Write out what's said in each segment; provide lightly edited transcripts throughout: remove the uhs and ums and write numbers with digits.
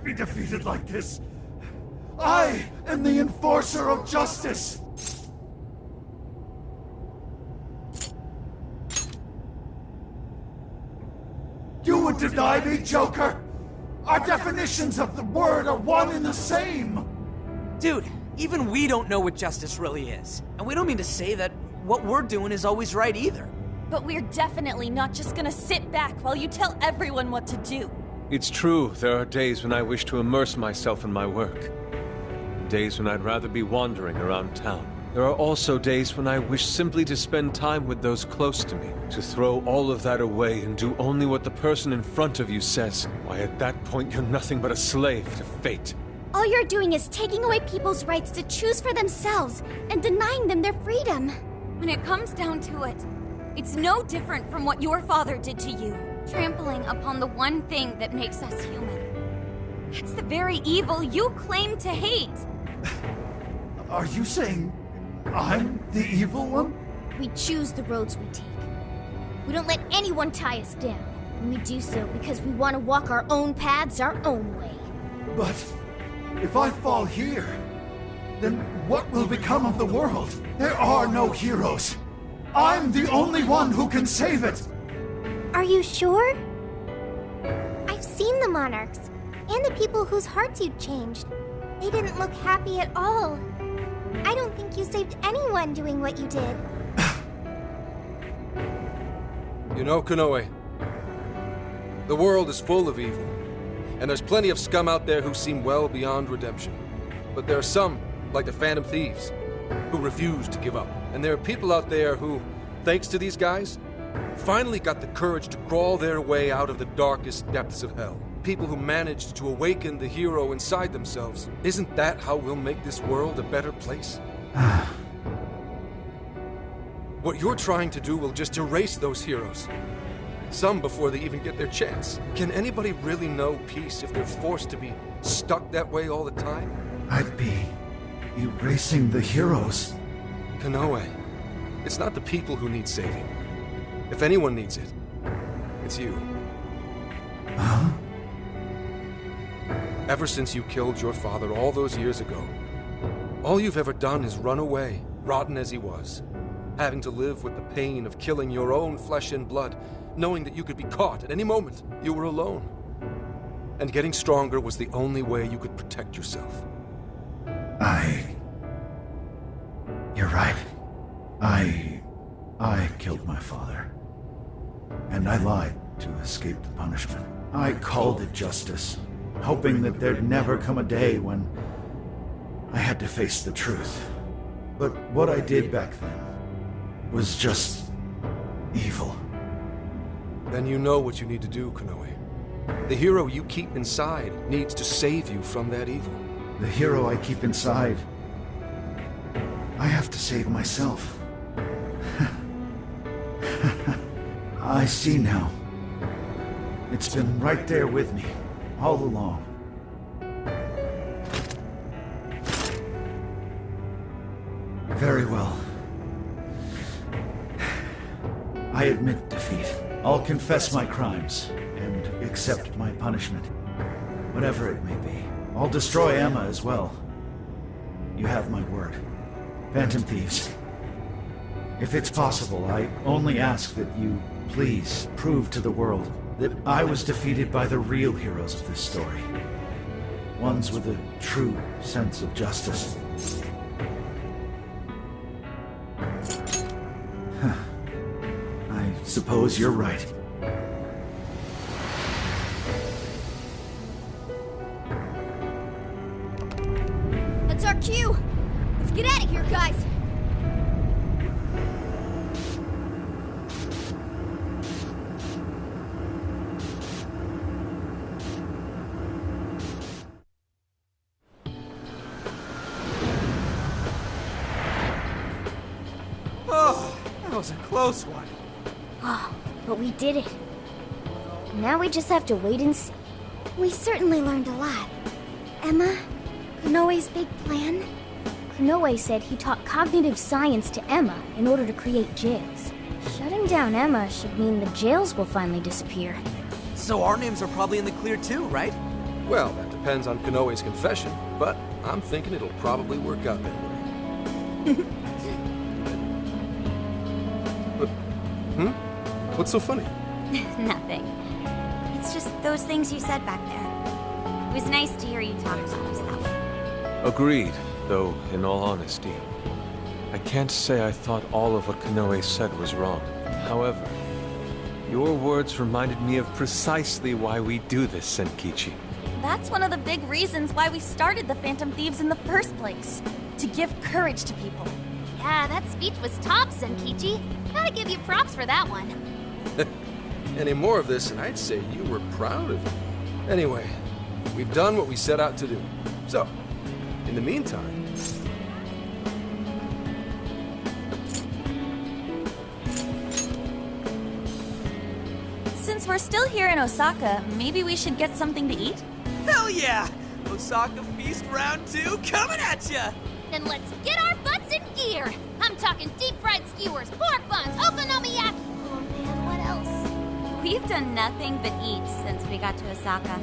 can't be defeated like this. I am the enforcer of justice. You would deny me, Joker? Our definitions of the word are one and the same! Dude, even we don't know what justice really is. And we don't mean to say that what we're doing is always right either. But we're definitely not just gonna sit back while you tell everyone what to do. It's true, there are days when I wish to immerse myself in my work. Days when I'd rather be wandering around town. There are also days when I wish simply to spend time with those close to me, to throw all of that away and do only what the person in front of you says. Why, at that point, you're nothing but a slave to fate. All you're doing is taking away people's rights to choose for themselves and denying them their freedom. When it comes down to it, it's no different from what your father did to you. Trampling upon the one thing that makes us human. It's the very evil you claim to hate. Are you saying I'm the evil one? We choose the roads we take. We don't let anyone tie us down. And we do so because we want to walk our own paths our own way. But if I fall here, then what will become of the world? There are no heroes. I'm the only one who can save it. Are you sure? I've seen the monarchs, and the people whose hearts you'd changed. They didn't look happy at all. I don't think you saved anyone doing what you did. You know, Konoe, the world is full of evil, and there's plenty of scum out there who seem well beyond redemption. But there are some, like the Phantom Thieves, who refuse to give up. And there are people out there who, thanks to these guys, finally got the courage to crawl their way out of the darkest depths of hell. People who managed to awaken the hero inside themselves. Isn't that how we'll make this world a better place? What you're trying to do will just erase those heroes. Some before they even get their chance. Can anybody really know peace if they're forced to be stuck that way all the time? I'd be erasing the heroes. Konoe, it's not the people who need saving. If anyone needs it, it's you. Huh? Ever since you killed your father all those years ago, all you've ever done is run away, rotten as he was, having to live with the pain of killing your own flesh and blood, knowing that you could be caught at any moment. You were alone. And getting stronger was the only way you could protect yourself. You're right. I killed my father. And I lied to escape the punishment. I called it justice, hoping that there'd never come a day when I had to face the truth. But what I did back then was just evil. Then you know what you need to do, Konoe. The hero you keep inside needs to save you from that evil. The hero I keep inside, I have to save myself. I see now. It's been right there with me, all along. Very well. I admit defeat. I'll confess my crimes, and accept my punishment. Whatever it may be. I'll destroy Emma as well. You have my word. Phantom Thieves. If it's possible, I only ask that you please prove to the world that I was defeated by the real heroes of this story. Ones with a true sense of justice. I suppose you're right. That's our cue! Let's get out of here, guys! Oh, that was a close one. Oh, but we did it. Now we just have to wait and see. We certainly learned a lot. Emma, Konoe's big plan? Konoe said he taught cognitive science to Emma in order to create jails. Shutting down Emma should mean the jails will finally disappear. So our names are probably in the clear too, right? Well, that depends on Konoe's confession, but I'm thinking it'll probably work out that way. But, what's so funny? Nothing. It's just those things you said back there. It was nice to hear you talk to us that way. Agreed, though, in all honesty, I can't say I thought all of what Konoe said was wrong. However, your words reminded me of precisely why we do this, Senkichi. That's one of the big reasons why we started the Phantom Thieves in the first place. To give courage to people. Yeah, that speech was top, Senkichi. Gotta give you props for that one. Any more of this, and I'd say you were proud of it. Anyway, we've done what we set out to do. So, in the meantime... Since we're still here in Osaka, maybe we should get something to eat? Hell yeah! Osaka Feast Round 2 coming at ya! Then let's get our butts in gear. I'm talking deep-fried skewers, pork buns, okonomiyaki. Oh man, what else? We've done nothing but eat since we got to Osaka.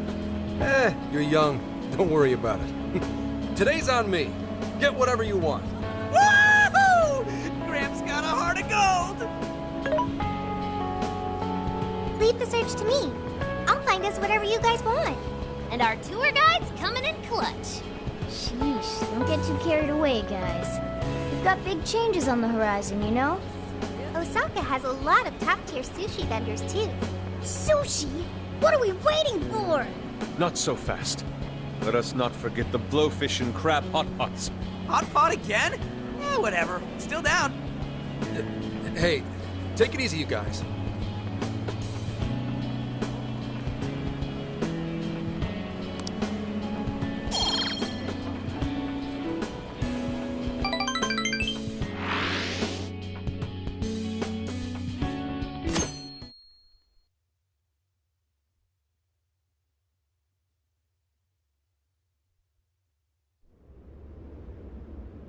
You're young. Don't worry about it. Today's on me. Get whatever you want. Woohoo! Gramps got a heart of gold! Leave the search to me. I'll find us whatever you guys want. And our tour guide's coming in clutch. Sheesh, don't get too carried away, guys. We've got big changes on the horizon, you know? Osaka has a lot of top-tier sushi vendors, too. Sushi? What are we waiting for? Not so fast. Let us not forget the blowfish and crab hot pots. Hot pot again? Whatever. Still down. Hey, take it easy, you guys.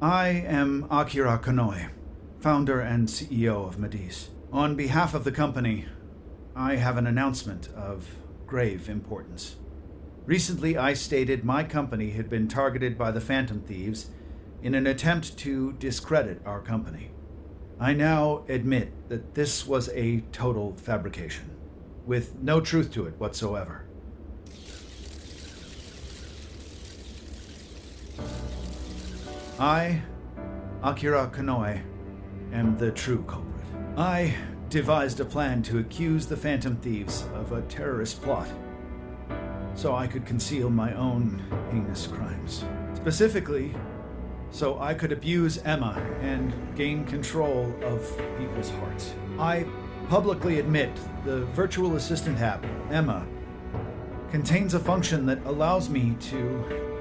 I am Akira Konoe, founder and CEO of Mediz. On behalf of the company, I have an announcement of grave importance. Recently, I stated my company had been targeted by the Phantom Thieves in an attempt to discredit our company. I now admit that this was a total fabrication, with no truth to it whatsoever. I, Akira Konoe, am the true culprit. I devised a plan to accuse the Phantom Thieves of a terrorist plot, so I could conceal my own heinous crimes. Specifically, so I could abuse Emma and gain control of people's hearts. I publicly admit the virtual assistant app, Emma, contains a function that allows me to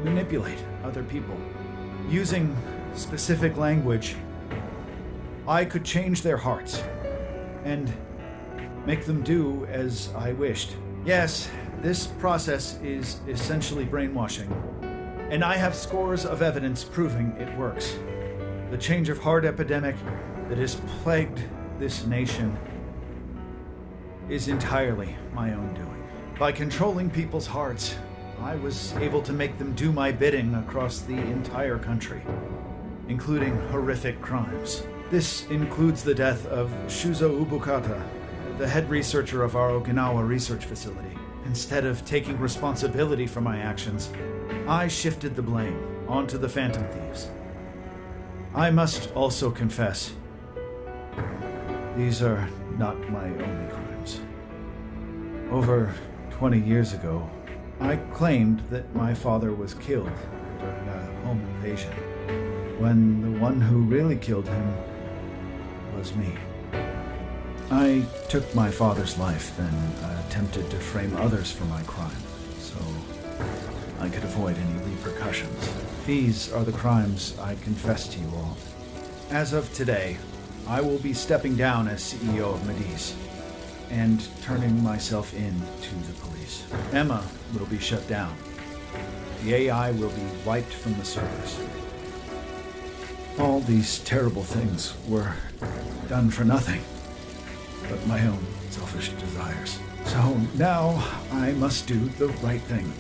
manipulate other people. Using specific language, I could change their hearts and make them do as I wished. Yes, this process is essentially brainwashing, and I have scores of evidence proving it works. The change of heart epidemic that has plagued this nation is entirely my own doing. By controlling people's hearts, I was able to make them do my bidding across the entire country, including horrific crimes. This includes the death of Shuzo Ubukata, the head researcher of our Okinawa research facility. Instead of taking responsibility for my actions, I shifted the blame onto the Phantom Thieves. I must also confess, these are not my only crimes. Over 20 years ago, I claimed that my father was killed during a home invasion, when the one who really killed him was me. I took my father's life, then attempted to frame others for my crime, so I could avoid any repercussions. These are the crimes I confess to you all. As of today, I will be stepping down as CEO of Mediz and turning myself in to the police. Emma will be shut down. The AI will be wiped from the servers. All these terrible things were done for nothing but my own selfish desires. So now I must do the right thing.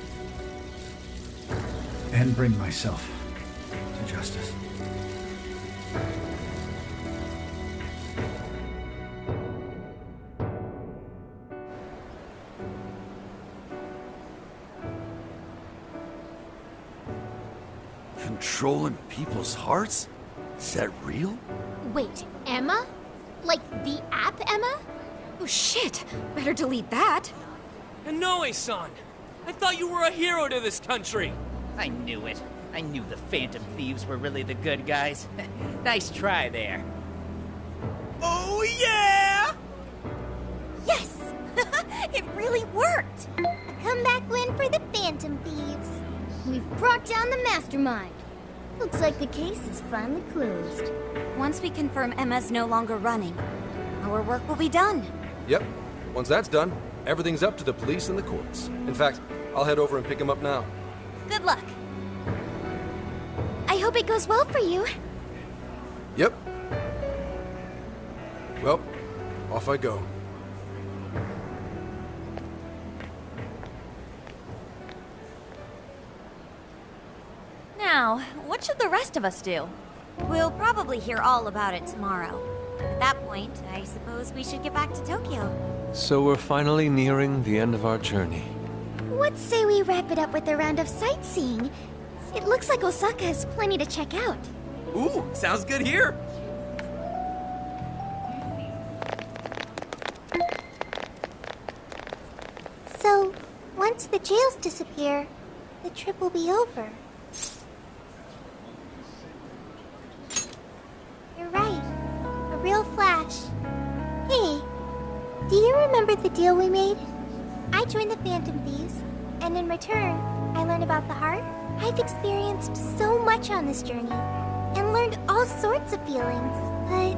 and bring myself to justice. Controlling people's hearts? Is that real? Wait, Emma? Like the app Emma? Oh shit! Better delete that. Konoe-san! I thought you were a hero to this country! I knew it. I knew the Phantom Thieves were really the good guys. Nice try there. Oh yeah! Yes! It really worked! A comeback win for the Phantom Thieves. We've brought down the mastermind. Looks like the case is finally closed. Once we confirm Emma's no longer running, our work will be done. Yep. Once that's done, everything's up to the police and the courts. In fact, I'll head over and pick him up now. Good luck. I hope it goes well for you. Yep. Well, off I go. Now, what should the rest of us do? We'll probably hear all about it tomorrow. At that point, I suppose we should get back to Tokyo. So we're finally nearing the end of our journey. What say we wrap it up with a round of sightseeing? It looks like Osaka has plenty to check out. Ooh, sounds good here! So, once the jails disappear, the trip will be over. You're right. A real flash. Hey, do you remember the deal we made? I joined the Phantom Thieves, and in return, I learned about the heart. I've experienced so much on this journey, and learned all sorts of feelings, but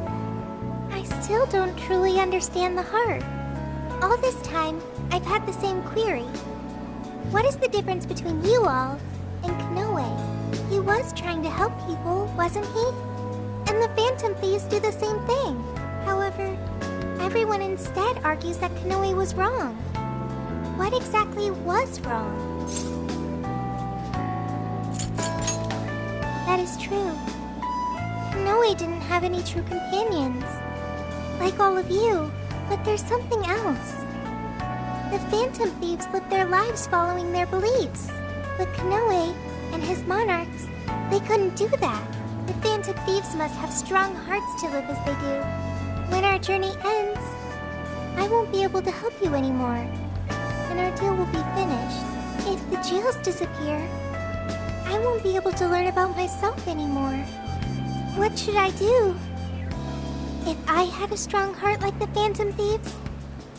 I still don't truly understand the heart. All this time, I've had the same query. What is the difference between you all and Konoe? He was trying to help people, wasn't he? And the Phantom Thieves do the same thing. However, everyone instead argues that Konoe was wrong. What exactly was wrong? That is true. Konoe didn't have any true companions. Like all of you, but there's something else. The Phantom Thieves live their lives following their beliefs. But Konoe and his monarchs, they couldn't do that. The Phantom Thieves must have strong hearts to live as they do. When our journey ends, I won't be able to help you anymore. And our deal will be finished. If the jails disappear, I won't be able to learn about myself anymore. What should I do? If I had a strong heart like the Phantom Thieves,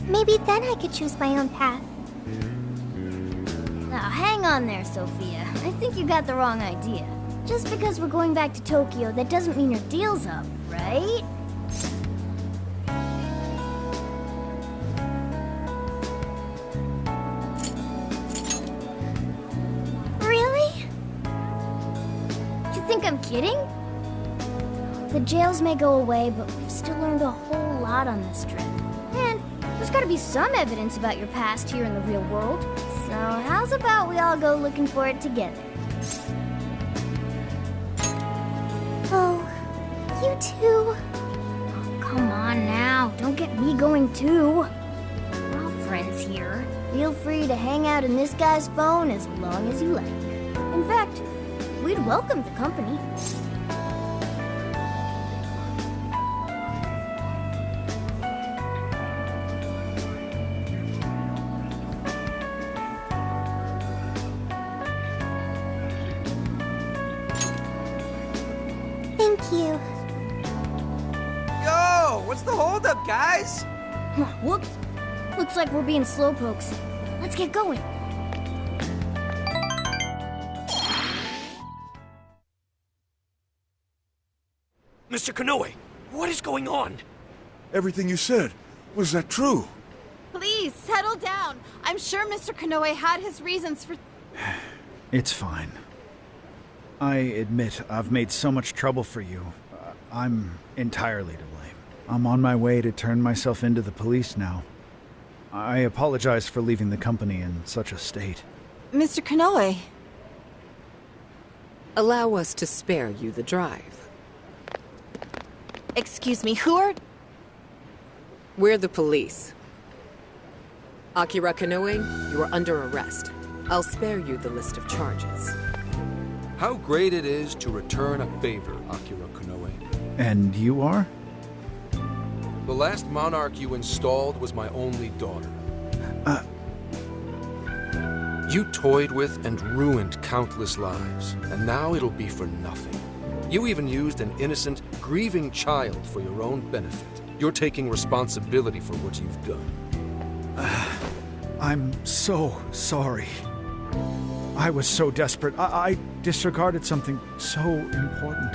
maybe then I could choose my own path. Now, hang on there, Sophia. I think you got the wrong idea. Just because we're going back to Tokyo, that doesn't mean your deal's up, right? Really? You think I'm kidding? The jails may go away, but we've still learned a whole lot on this trip. And there's gotta be some evidence about your past here in the real world. So how's about we all go looking for it together? Oh, you too? Oh, come on now, don't get me going too. We're all friends here. Feel free to hang out in this guy's phone as long as you like. In fact, we'd welcome the company. Thank you. Yo, what's the holdup, guys? Whoops. Looks like we're being slowpokes. Let's get going. Mr. Konoe, what is going on? Everything you said, was that true? Please, settle down. I'm sure Mr. Konoe had his reasons for... It's fine. I admit I've made so much trouble for you. I'm entirely to blame. I'm on my way to turn myself into the police now. I apologize for leaving the company in such a state. Mr. Konoe. Allow us to spare you the drive. Excuse me, who are... We're the police. Akira Konoe, you are under arrest. I'll spare you the list of charges. How great it is to return a favor, Akira Konoe. And you are? The last monarch you installed was my only daughter. You toyed with and ruined countless lives, and now it'll be for nothing. You even used an innocent, grieving child for your own benefit. You're taking responsibility for what you've done. I'm so sorry. I was so desperate. I disregarded something so important.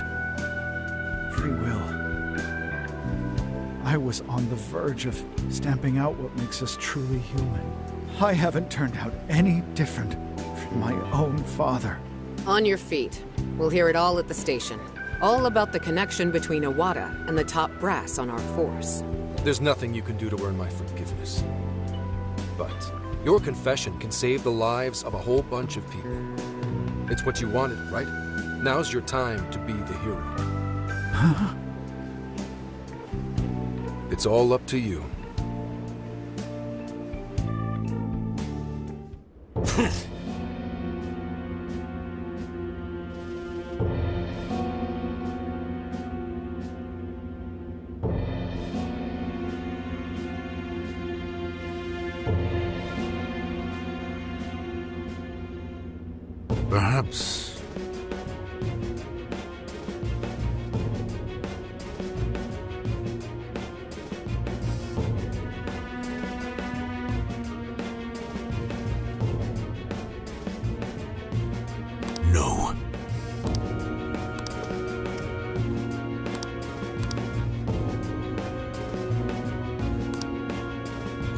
Free will. I was on the verge of stamping out what makes us truly human. I haven't turned out any different from my own father. On your feet. We'll hear it all at the station. All about the connection between Iwata and the top brass on our force. There's nothing you can do to earn my forgiveness. But your confession can save the lives of a whole bunch of people. It's what you wanted, right? Now's your time to be the hero. Huh? It's all up to you. Perhaps. No.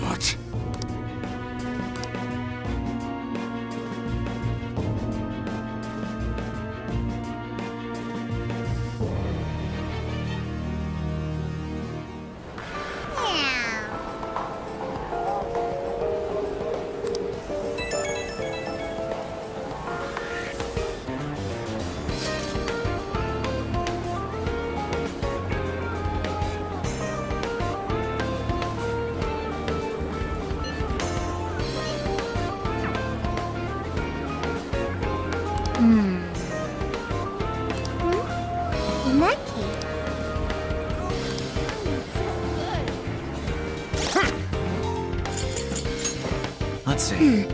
What? In that case... Let's see.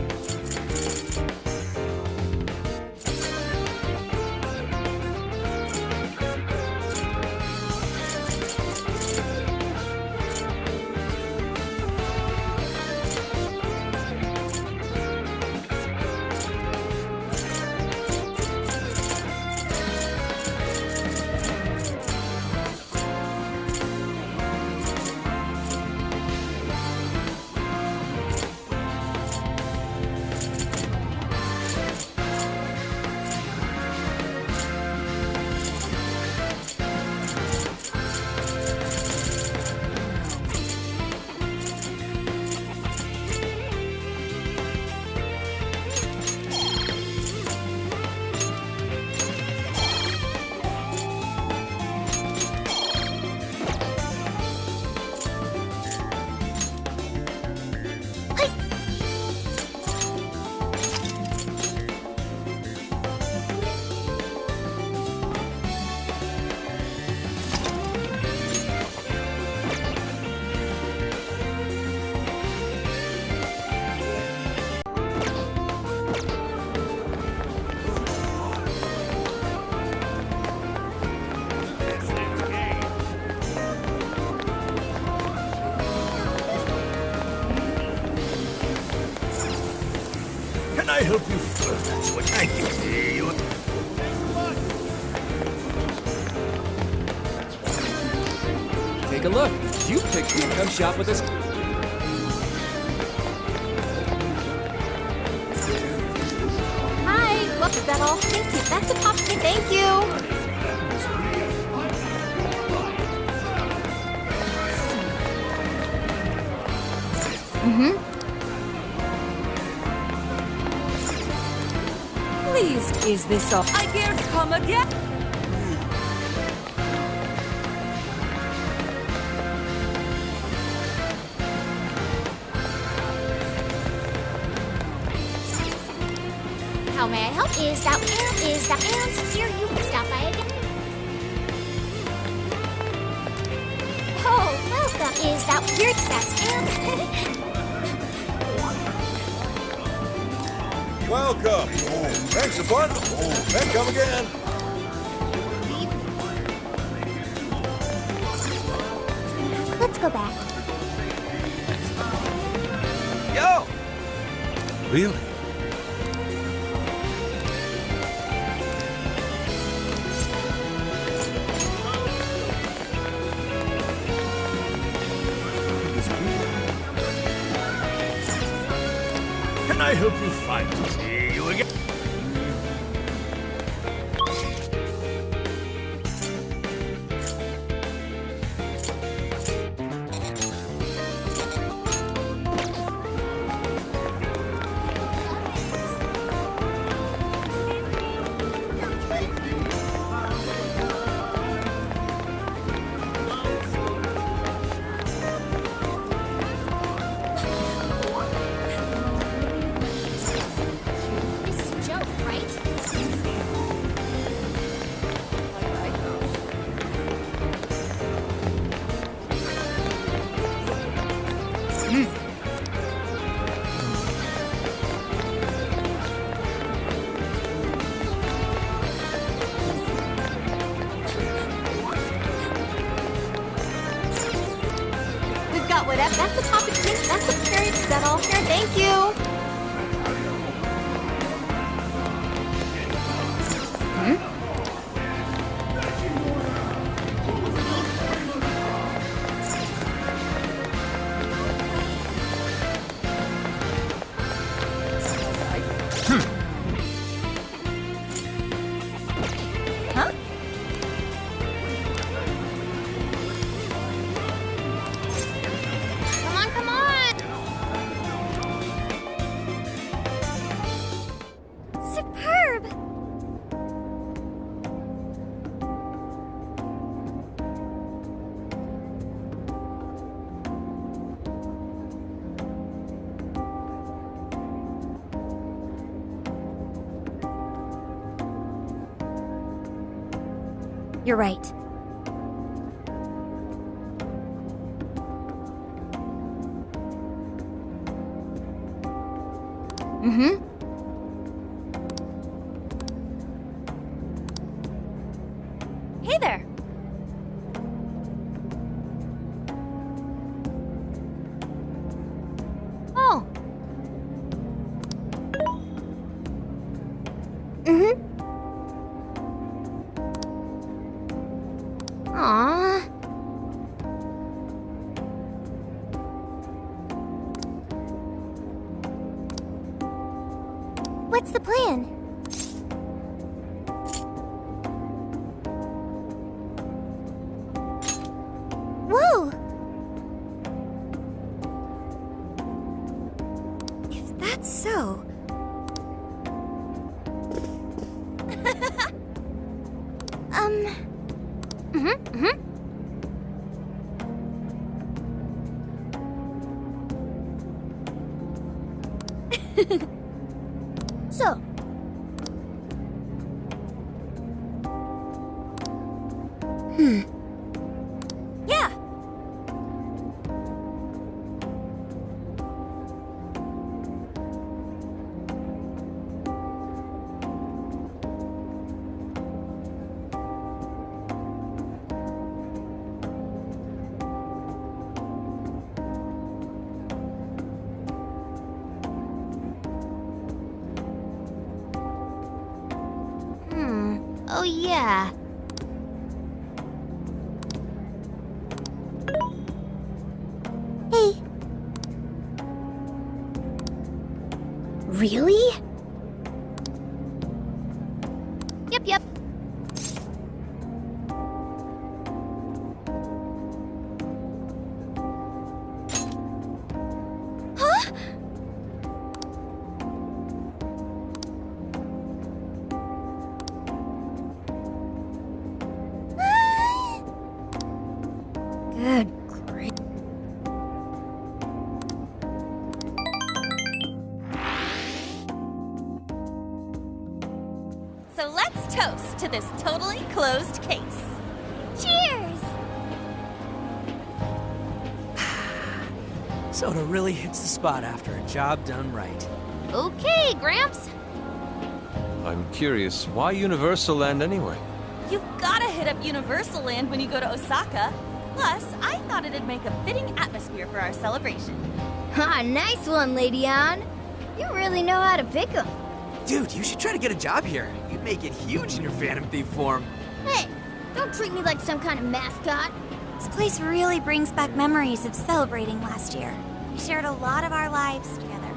Can I help you further to what I can see you? Take a look. You picked me to come shop with us. Hi! Look, is that all? Thank you. That's a popsicle. Thank you! Please Is this all? I dare come again! How may I help? Is that and here you can stop by again? Oh, welcome. Is that here? That's and. Welcome. Thanks a bunch. And come again. Let's go back. Yo! Really? Can I help you find see you again? This is a joke, right? We've got whatever. That's a topic. That's a period. Is that all? Here, thank you. Huh? Come on, come on! Superb! You're right. Mm-hmm. Hey there. Oh. Mm-hmm. Aww. What's the plan? Whoa! If that's so... So... Yeah! Oh yeah. Hey. Really? Yep. Huh? Good grief. So let's toast to this totally closed case. Cheers! Soda really hits the spot after a job done right. Okay, Gramps. I'm curious, why Universal Land anyway? You've gotta hit up Universal Land when you go to Osaka. Plus, I thought it'd make a fitting atmosphere for our celebration. Ha, nice one, Lady Ann. You really know how to pick 'em. Dude, you should try to get a job here. You'd make it huge in your Phantom Thief form. Hey, don't treat me like some kind of mascot. This place really brings back memories of celebrating last year. We shared a lot of our lives together.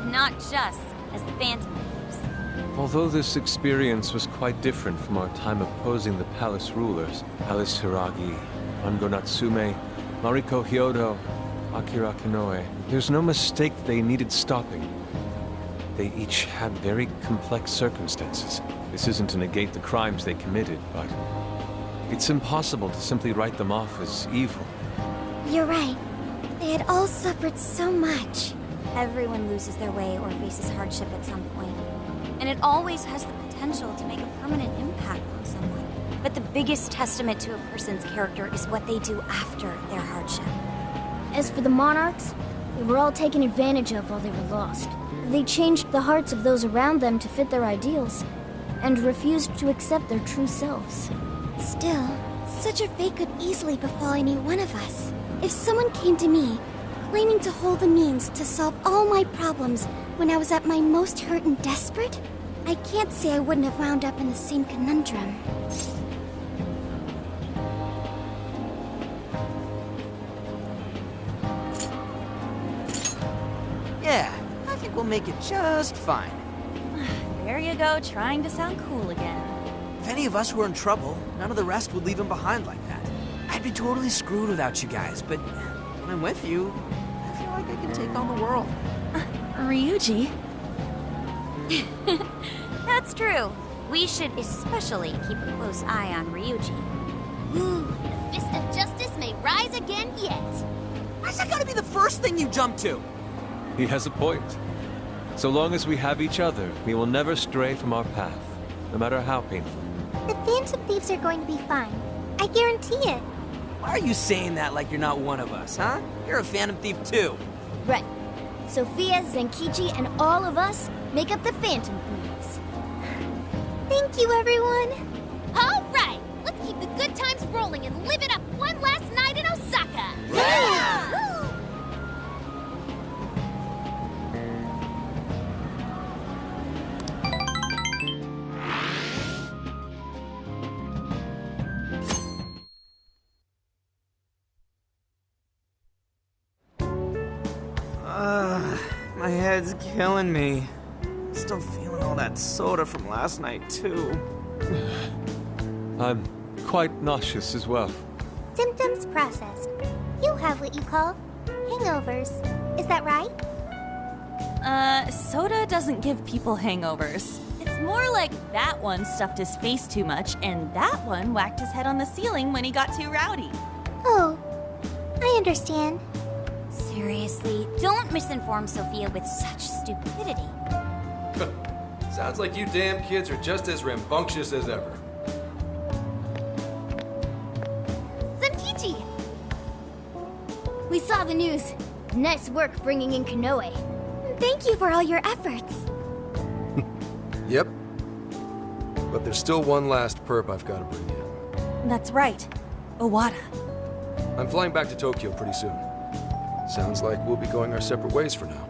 Not just as the Phantom Thieves. Although this experience was quite different from our time opposing the palace rulers, Alice Hiragi, Ango Natsume, Mariko Hyodo, Akira Konoe, there's no mistake they needed stopping. They each had very complex circumstances. This isn't to negate the crimes they committed, but it's impossible to simply write them off as evil. You're right. They had all suffered so much. Everyone loses their way or faces hardship at some point. And it always has the potential to make a permanent impact on someone. But the biggest testament to a person's character is what they do after their hardship. As for the monarchs, they were all taken advantage of while they were lost. They changed the hearts of those around them to fit their ideals, and refused to accept their true selves. Still, such a fate could easily befall any one of us. If someone came to me, claiming to hold the means to solve all my problems when I was at my most hurt and desperate, I can't say I wouldn't have wound up in the same conundrum. Yeah, I think we'll make it just fine. There you go, trying to sound cool again. If any of us were in trouble, none of the rest would leave him behind like that. I'd be totally screwed without you guys, but when I'm with you, I feel like I can take on the world. Ryuji? That's true. We should especially keep a close eye on Ryuji. Ooh, the fist of justice may rise again yet. Why's that gotta be the first thing you jump to? He has a point. So long as we have each other, we will never stray from our path, no matter how painful. The Phantom Thieves are going to be fine. I guarantee it. Why are you saying that like you're not one of us, huh? You're a Phantom Thief too. Right. Sophia, Zenkichi, and all of us make up the Phantom Thieves. Thank you, everyone. All right, let's keep the good times rolling and live it up one last night in Osaka. Yeah! My head's killing me. Still feeling all that soda from last night, too. I'm quite nauseous as well. Symptoms processed. You have what you call hangovers. Is that right? Soda doesn't give people hangovers. It's more like that one stuffed his face too much, and that one whacked his head on the ceiling when he got too rowdy. Oh, I understand. Seriously, don't misinform Sophia with such stupidity. Sounds like you damn kids are just as rambunctious as ever. Zenkichi! We saw the news. Nice work bringing in Konoe. Thank you for all your efforts. Yep. But there's still one last perp I've got to bring in. That's right. Owada. I'm flying back to Tokyo pretty soon. Sounds like we'll be going our separate ways for now.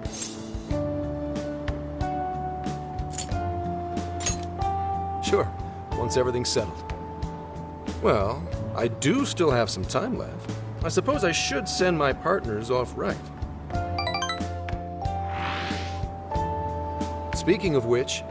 Sure, once everything's settled. Well, I do still have some time left. I suppose I should send my partners off right. Speaking of which,